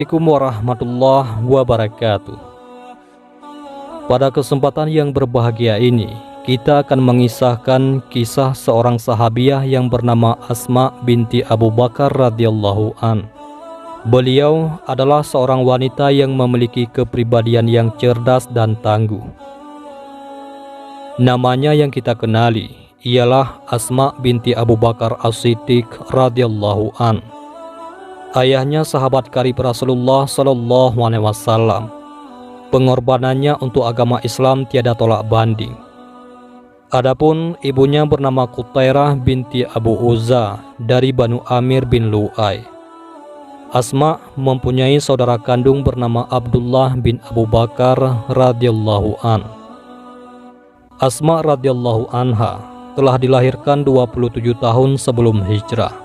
Assalamualaikum warahmatullahi wabarakatuh. Pada kesempatan yang berbahagia ini, kita akan mengisahkan kisah seorang sahabiah yang bernama Asma binti Abu Bakar radhiyallahu an. Beliau adalah seorang wanita yang memiliki kepribadian yang cerdas dan tangguh. Namanya yang kita kenali ialah Asma binti Abu Bakar As-Siddiq radhiyallahu an. Ayahnya sahabat karib Rasulullah sallallahu alaihi wasallam. Pengorbanannya untuk agama Islam tiada tolak banding. Adapun ibunya bernama Qutairah binti Abu Uzza dari Banu Amir bin Lu'ay. Asma mempunyai saudara kandung bernama Abdullah bin Abu Bakar radhiyallahu an. Asma radhiyallahu anha telah dilahirkan 27 tahun sebelum hijrah.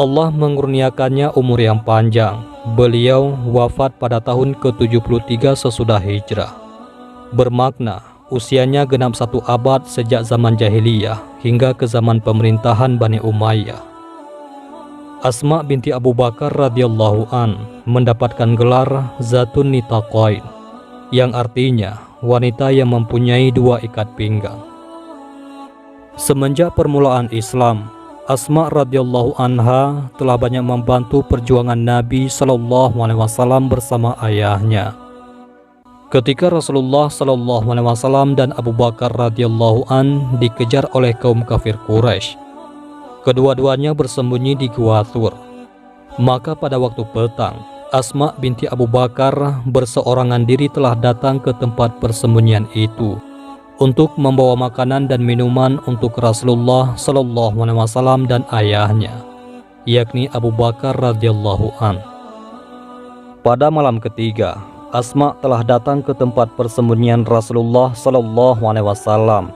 Allah mengurniakannya umur yang panjang. Beliau wafat pada tahun ke-73 sesudah hijrah. Bermakna usianya genap 1 abad sejak zaman jahiliyah hingga ke zaman pemerintahan Bani Umayyah. Asma binti Abu Bakar radhiyallahu an mendapatkan gelar Zatun Nitaqain, yang artinya wanita yang mempunyai 2 ikat pinggang. Semenjak permulaan Islam, Asma radhiyallahu anha telah banyak membantu perjuangan Nabi sallallahu alaihi wasallam bersama ayahnya. Ketika Rasulullah sallallahu alaihi wasallam dan Abu Bakar radhiyallahu an dikejar oleh kaum kafir Quraisy, kedua-duanya bersembunyi di Gua Thur. Maka pada waktu petang, Asma binti Abu Bakar berseorangan diri telah datang ke tempat persembunyian itu untuk membawa makanan dan minuman untuk Rasulullah sallallahu alaihi wasallam dan ayahnya, yakni Abu Bakar radhiyallahu an. Pada malam ketiga, Asma telah datang ke tempat persembunyian Rasulullah sallallahu alaihi wasallam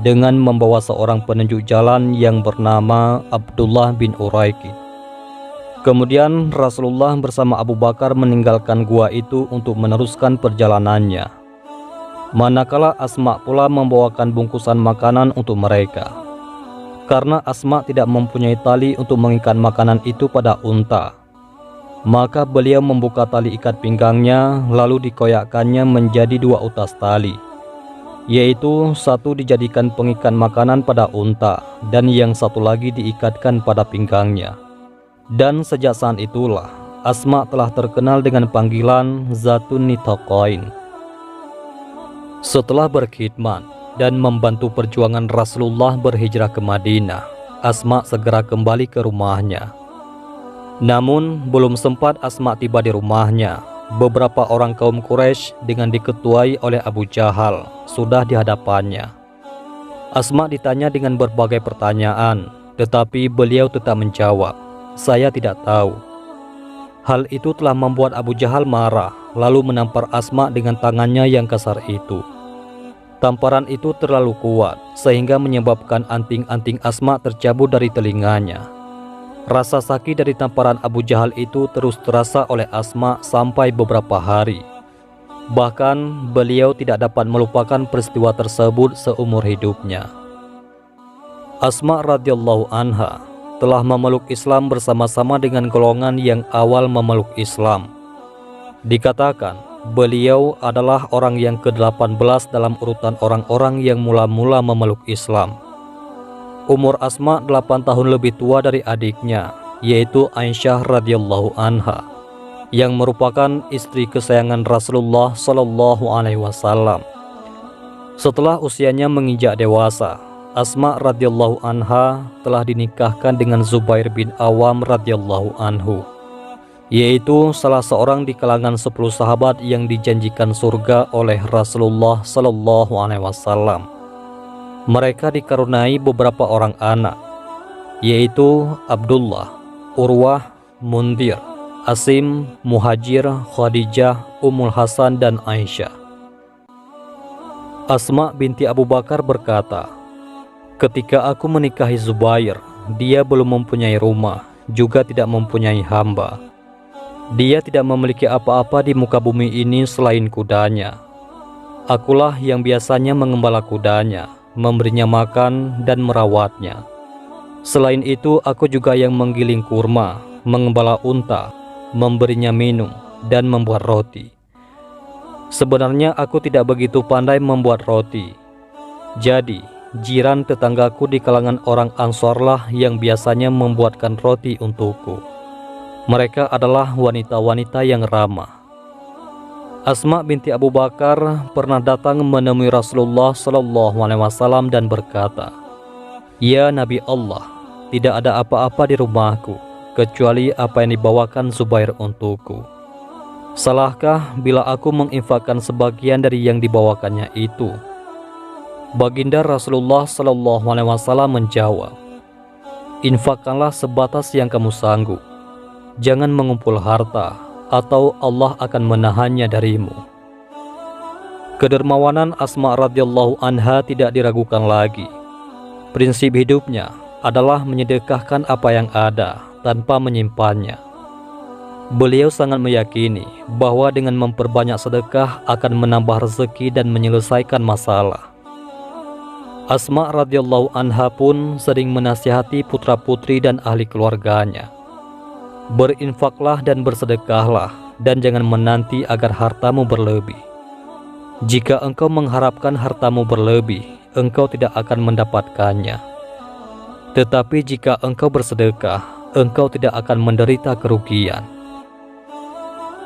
dengan membawa seorang penunjuk jalan yang bernama Abdullah bin Uraikid. Kemudian Rasulullah bersama Abu Bakar meninggalkan gua itu untuk meneruskan perjalanannya. Manakala Asma pula membawakan bungkusan makanan untuk mereka. Karena Asma tidak mempunyai tali untuk mengikat makanan itu pada unta, maka beliau membuka tali ikat pinggangnya lalu dikoyakkannya menjadi 2 utas tali, yaitu satu dijadikan pengikat makanan pada unta dan yang satu lagi diikatkan pada pinggangnya. Dan sejak saat itulah Asma telah terkenal dengan panggilan Zatun Nitaqain. Setelah berkhidmat dan membantu perjuangan Rasulullah berhijrah ke Madinah, Asma segera kembali ke rumahnya. Namun belum sempat Asma tiba di rumahnya, beberapa orang kaum Quraisy dengan diketuai oleh Abu Jahal sudah di hadapannya. Asma ditanya dengan berbagai pertanyaan, tetapi beliau tetap menjawab, "Saya tidak tahu." Hal itu telah membuat Abu Jahal marah, lalu menampar Asma dengan tangannya yang kasar itu. Tamparan itu terlalu kuat, sehingga menyebabkan anting-anting Asma tercabut dari telinganya. Rasa sakit dari tamparan Abu Jahal itu terus terasa oleh Asma sampai beberapa hari. Bahkan beliau tidak dapat melupakan peristiwa tersebut seumur hidupnya. Asma radhiyallahu anha telah memeluk Islam bersama-sama dengan golongan yang awal memeluk Islam. Dikatakan beliau adalah orang yang ke-18 dalam urutan orang-orang yang mula-mula memeluk Islam. Umur Asma 8 tahun lebih tua dari adiknya, yaitu Aisyah radhiyallahu anha, yang merupakan istri kesayangan Rasulullah sallallahu alaihi wasallam. Setelah usianya menginjak dewasa, Asma radhiyallahu anha telah dinikahkan dengan Zubair bin Awam radhiyallahu anhu, yaitu salah seorang di kalangan 10 sahabat yang dijanjikan surga oleh Rasulullah sallallahu alaihi wasallam. Mereka dikaruniai beberapa orang anak, yaitu Abdullah, Urwah, Mundhir, Asim, Muhajir, Khadijah, Ummul Hasan, dan Aisyah. Asma binti Abu Bakar berkata, "Ketika aku menikahi Zubair, dia belum mempunyai rumah, juga tidak mempunyai hamba. Dia tidak memiliki apa-apa di muka bumi ini selain kudanya. Akulah yang biasanya mengembala kudanya, memberinya makan dan merawatnya. Selain itu, aku juga yang menggiling kurma, mengembala unta, memberinya minum, dan membuat roti. Sebenarnya aku tidak begitu pandai membuat roti. Jadi, jiran tetanggaku di kalangan orang Ansarlah yang biasanya membuatkan roti untukku. Mereka adalah wanita-wanita yang ramah. Asma binti Abu Bakar pernah datang menemui Rasulullah SAW dan berkata, "Ya Nabi Allah, tidak ada apa-apa di rumahku kecuali apa yang dibawakan Zubair untukku. Salahkah bila aku menginfakkan sebagian dari yang dibawakannya itu?" Baginda Rasulullah SAW menjawab, "Infakkanlah sebatas yang kamu sanggup. Jangan mengumpul harta, atau Allah akan menahannya darimu." Kedermawanan Asma radhiyallahu anha tidak diragukan lagi. Prinsip hidupnya adalah menyedekahkan apa yang ada tanpa menyimpannya. Beliau sangat meyakini bahwa dengan memperbanyak sedekah akan menambah rezeki dan menyelesaikan masalah. Asma radhiyallahu anha pun sering menasihati putra-putri dan ahli keluarganya, "Berinfaklah dan bersedekahlah, dan jangan menanti agar hartamu berlebih. Jika engkau mengharapkan hartamu berlebih, engkau tidak akan mendapatkannya. Tetapi jika engkau bersedekah, engkau tidak akan menderita kerugian."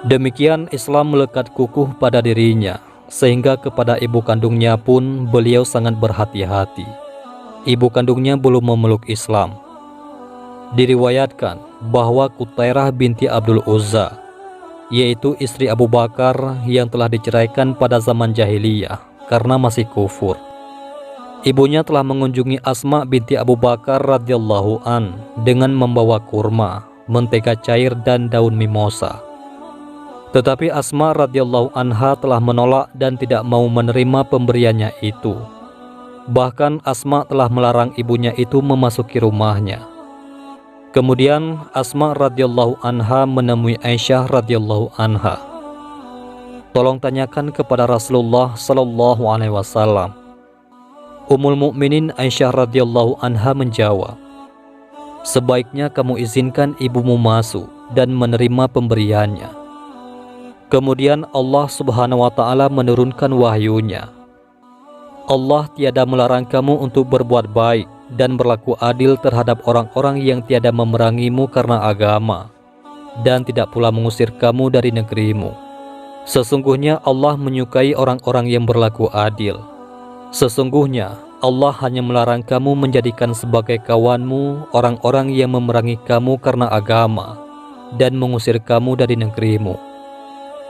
Demikian Islam melekat kukuh pada dirinya, sehingga kepada ibu kandungnya pun beliau sangat berhati-hati. Ibu kandungnya belum memeluk Islam. Diriwayatkan bahwa Qutairah binti Abdul Uzza, yaitu istri Abu Bakar yang telah diceraikan pada zaman jahiliyah karena masih kufur, ibunya telah mengunjungi Asma binti Abu Bakar radhiyallahu an dengan membawa kurma, mentega cair, dan daun mimosa. Tetapi Asma radhiyallahu anha telah menolak dan tidak mau menerima pemberiannya itu. Bahkan Asma telah melarang ibunya itu memasuki rumahnya. Kemudian Asma radhiyallahu anha menemui Aisyah radhiyallahu anha. "Tolong tanyakan kepada Rasulullah sallallahu alaihi wasallam." Ummul Mukminin Aisyah radhiyallahu anha menjawab, "Sebaiknya kamu izinkan ibumu masuk dan menerima pemberiannya." Kemudian Allah Subhanahu wa Ta'ala menurunkan wahyunya, "Allah tiada melarang kamu untuk berbuat baik dan berlaku adil terhadap orang-orang yang tiada memerangimu karena agama, dan tidak pula mengusir kamu dari negerimu. Sesungguhnya Allah menyukai orang-orang yang berlaku adil. Sesungguhnya Allah hanya melarang kamu menjadikan sebagai kawanmu orang-orang yang memerangi kamu karena agama dan mengusir kamu dari negerimu.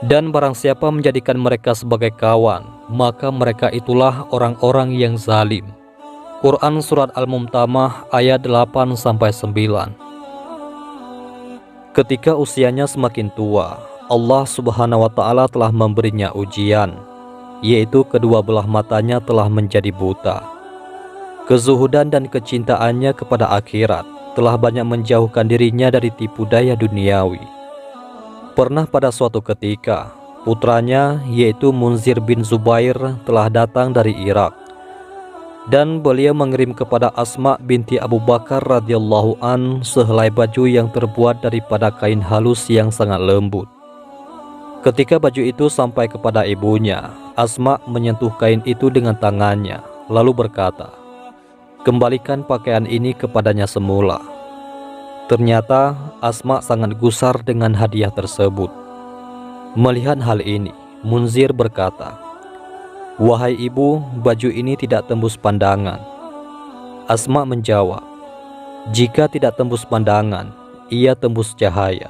Dan barang siapa menjadikan mereka sebagai kawan, maka mereka itulah orang-orang yang zalim." Quran Surat Al-Mumtamah ayat 8-9. Ketika usianya semakin tua, Allah Subhanahu wa Ta'ala telah memberinya ujian, yaitu kedua belah matanya telah menjadi buta. Kezuhudan dan kecintaannya kepada akhirat telah banyak menjauhkan dirinya dari tipu daya duniawi. Pernah pada suatu ketika, putranya yaitu Munzir bin Zubair telah datang dari Irak, dan beliau mengirim kepada Asma binti Abu Bakar radhiyallahu an sehelai baju yang terbuat daripada kain halus yang sangat lembut. Ketika baju itu sampai kepada ibunya, Asma menyentuh kain itu dengan tangannya, lalu berkata, "Kembalikan pakaian ini kepadanya semula." Ternyata Asma sangat gusar dengan hadiah tersebut. Melihat hal ini, Munzir berkata, "Wahai ibu, baju ini tidak tembus pandangan." Asma menjawab, "Jika tidak tembus pandangan, ia tembus cahaya."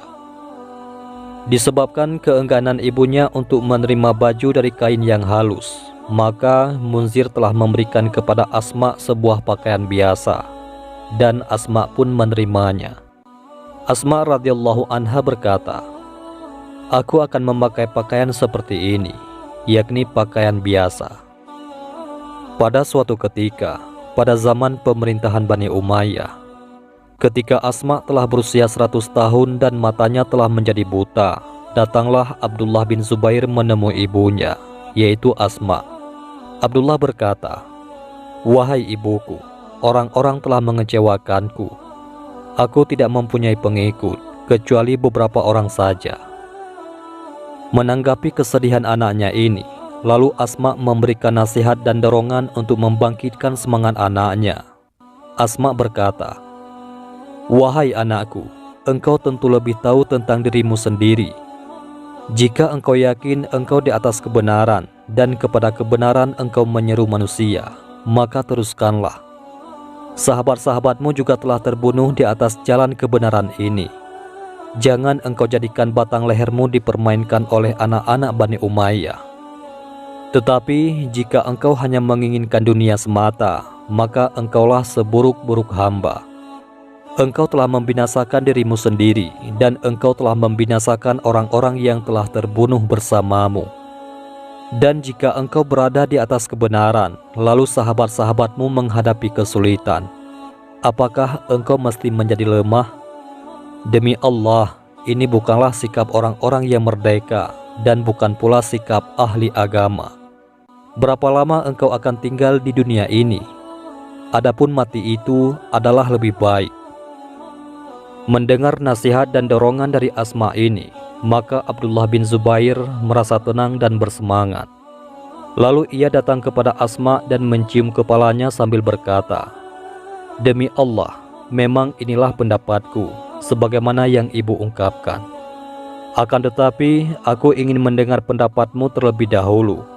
Disebabkan keengganan ibunya untuk menerima baju dari kain yang halus, maka Munzir telah memberikan kepada Asma sebuah pakaian biasa, dan Asma pun menerimanya. Asma radhiyallahu anha berkata, "Aku akan memakai pakaian seperti ini, yakni pakaian biasa." Pada suatu ketika, pada zaman pemerintahan Bani Umayyah, ketika Asma telah berusia 100 tahun dan matanya telah menjadi buta, datanglah Abdullah bin Zubair menemui ibunya, yaitu Asma. Abdullah berkata, "Wahai ibuku, orang-orang telah mengecewakanku. Aku tidak mempunyai pengikut, kecuali beberapa orang saja. Menanggapi kesedihan anaknya ini, lalu Asma memberikan nasihat dan dorongan untuk membangkitkan semangat anaknya. Asma berkata, "Wahai anakku, engkau tentu lebih tahu tentang dirimu sendiri. Jika engkau yakin engkau di atas kebenaran dan kepada kebenaran engkau menyeru manusia, maka teruskanlah. Sahabat-sahabatmu juga telah terbunuh di atas jalan kebenaran ini. Jangan engkau jadikan batang lehermu dipermainkan oleh anak-anak Bani Umayyah. Tetapi jika engkau hanya menginginkan dunia semata, maka engkaulah seburuk-buruk hamba. Engkau telah membinasakan dirimu sendiri, dan engkau telah membinasakan orang-orang yang telah terbunuh bersamamu. Dan jika engkau berada di atas kebenaran, lalu sahabat-sahabatmu menghadapi kesulitan, apakah engkau mesti menjadi lemah? Demi Allah, ini bukanlah sikap orang-orang yang merdeka, dan bukan pula sikap ahli agama. Berapa lama engkau akan tinggal di dunia ini? Adapun mati itu adalah lebih baik." Mendengar nasihat dan dorongan dari Asma ini, maka Abdullah bin Zubair merasa tenang dan bersemangat. Lalu ia datang kepada Asma dan mencium kepalanya sambil berkata, "Demi Allah, memang inilah pendapatku, sebagaimana yang ibu ungkapkan. Akan tetapi, aku ingin mendengar pendapatmu terlebih dahulu.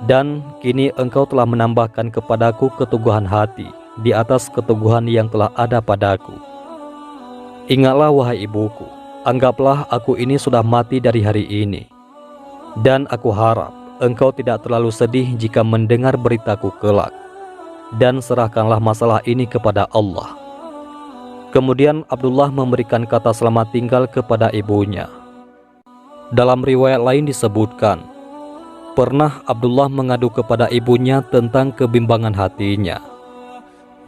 Dan kini engkau telah menambahkan kepadaku keteguhan hati di atas keteguhan yang telah ada padaku. Ingatlah wahai ibuku, anggaplah aku ini sudah mati dari hari ini. Dan aku harap engkau tidak terlalu sedih jika mendengar beritaku kelak. Dan serahkanlah masalah ini kepada Allah." Kemudian Abdullah memberikan kata selamat tinggal kepada ibunya. Dalam riwayat lain disebutkan, pernah Abdullah mengadu kepada ibunya tentang kebimbangan hatinya.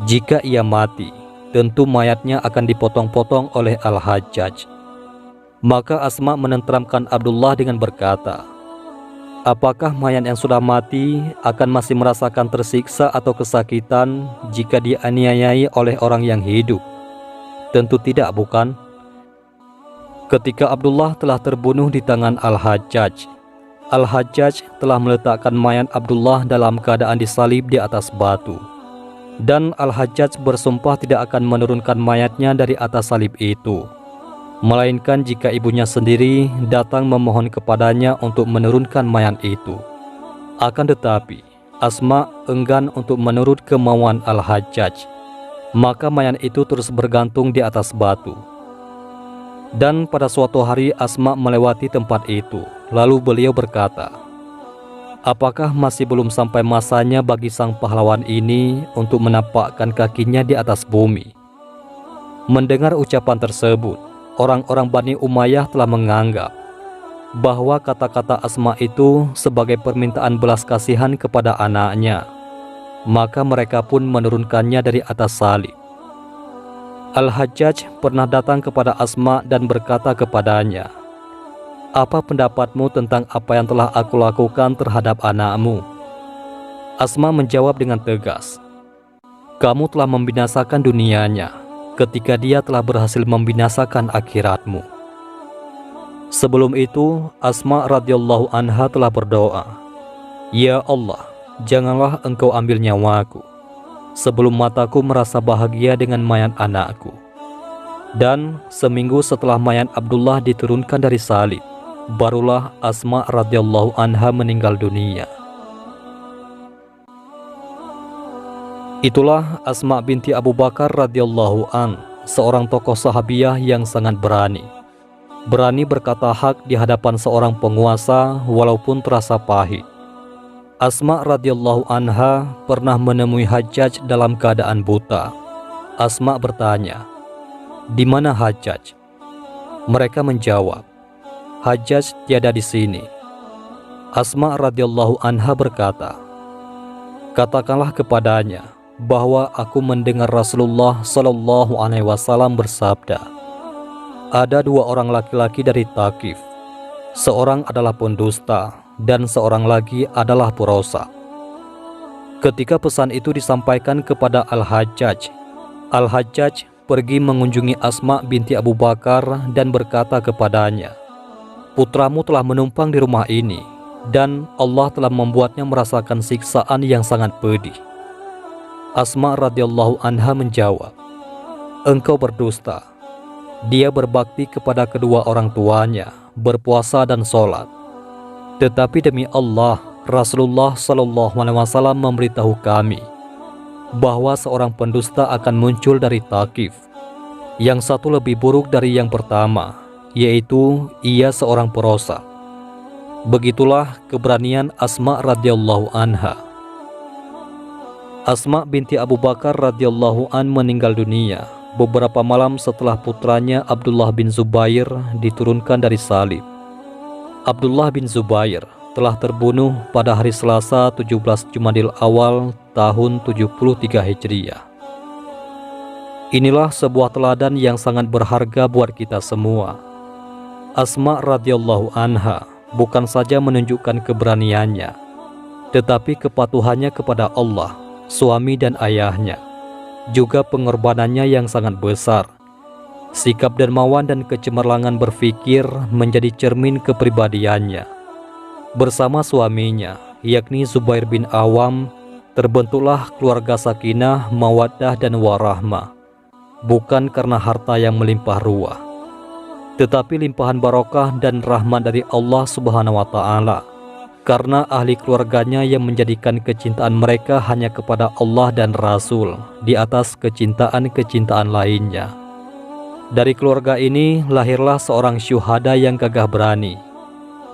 Jika ia mati, tentu mayatnya akan dipotong-potong oleh Al-Hajjaj. Maka Asma menenteramkan Abdullah dengan berkata, "Apakah mayat yang sudah mati akan masih merasakan tersiksa atau kesakitan jika dianiayai oleh orang yang hidup? Tentu tidak, bukan?" Ketika Abdullah telah terbunuh di tangan Al-Hajjaj, Al-Hajjaj telah meletakkan mayat Abdullah dalam keadaan disalib di atas batu. Dan Al-Hajjaj bersumpah tidak akan menurunkan mayatnya dari atas salib itu, melainkan jika ibunya sendiri datang memohon kepadanya untuk menurunkan mayat itu. Akan tetapi, Asma enggan untuk menurut kemauan Al-Hajjaj, maka mayat itu terus bergantung di atas batu. Dan pada suatu hari Asma melewati tempat itu, lalu beliau berkata, "Apakah masih belum sampai masanya bagi sang pahlawan ini untuk menampakkan kakinya di atas bumi?" Mendengar ucapan tersebut, orang-orang Bani Umayyah telah menganggap bahwa kata-kata Asma itu sebagai permintaan belas kasihan kepada anaknya. Maka mereka pun menurunkannya dari atas salib. Al-Hajjaj pernah datang kepada Asma dan berkata kepadanya, "Apa pendapatmu tentang apa yang telah aku lakukan terhadap anakmu?" Asma menjawab dengan tegas, "Kamu telah membinasakan dunianya ketika dia telah berhasil membinasakan akhiratmu." Sebelum itu, Asma radhiyallahu anha telah berdoa, "Ya Allah, janganlah engkau ambil nyawaku sebelum mataku merasa bahagia dengan mayat anakku." Dan seminggu setelah mayat Abdullah diturunkan dari salib, barulah Asma radhiyallahu anha meninggal dunia. Itulah Asma binti Abu Bakar radhiyallahu an, seorang tokoh sahabiyah yang sangat berani berkata hak di hadapan seorang penguasa walaupun terasa pahit. Asma radhiyallahu anha pernah menemui Hajjaj dalam keadaan buta. Asma bertanya, "Di mana Hajjaj?" Mereka menjawab, "Hajjaj tiada di sini." Asma radhiyallahu anha berkata, "Katakanlah kepadanya bahwa aku mendengar Rasulullah Shallallahu Alaihi Wasallam bersabda, ada dua orang laki-laki dari Thaqif, seorang adalah pendusta dan seorang lagi adalah perosak." Ketika pesan itu disampaikan kepada Al-Hajjaj, Al-Hajjaj pergi mengunjungi Asma binti Abu Bakar dan berkata kepadanya, "Putramu telah menumpang di rumah ini, dan Allah telah membuatnya merasakan siksaan yang sangat pedih." Asma radhiyallahu anha menjawab, "Engkau berdusta. Dia berbakti kepada kedua orang tuanya, berpuasa dan sholat. Tetapi demi Allah, Rasulullah SAW memberitahu kami bahwa seorang pendusta akan muncul dari Thaqif. Yang satu lebih buruk dari yang pertama, yaitu ia seorang perosak." Begitulah keberanian Asma radhiyallahu anha. Asma binti Abu Bakar radhiyallahu an meninggal dunia beberapa malam setelah putranya Abdullah bin Zubair diturunkan dari salib. Abdullah bin Zubair telah terbunuh pada hari Selasa 17 Jumadil Awal tahun 73 Hijriah. Inilah sebuah teladan yang sangat berharga buat kita semua. Asma radhiyallahu anha bukan saja menunjukkan keberaniannya, tetapi kepatuhannya kepada Allah, suami dan ayahnya, juga pengorbanannya yang sangat besar. Sikap dermawan dan kecemerlangan berpikir menjadi cermin kepribadiannya. Bersama suaminya, yakni Zubair bin Awam, terbentuklah keluarga sakinah, mawaddah dan warahmah, bukan karena harta yang melimpah ruah, tetapi limpahan barokah dan rahmat dari Allah Subhanahu wa Ta'ala, karena ahli keluarganya yang menjadikan kecintaan mereka hanya kepada Allah dan Rasul di atas kecintaan-kecintaan lainnya. Dari keluarga ini lahirlah seorang syuhada yang gagah berani,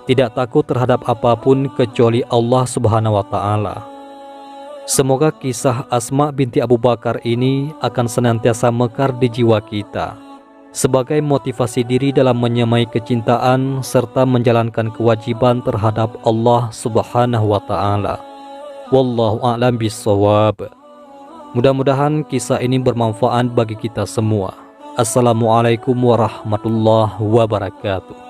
tidak takut terhadap apapun kecuali Allah Subhanahu wa Ta'ala. Semoga kisah Asma binti Abu Bakar ini akan senantiasa mekar di jiwa kita sebagai motivasi diri dalam menyamai kecintaan serta menjalankan kewajiban terhadap Allah Subhanahu wa Ta'ala. Wallahu a'lam bishawab. Mudah-mudahan kisah ini bermanfaat bagi kita semua. Assalamualaikum warahmatullahi wabarakatuh.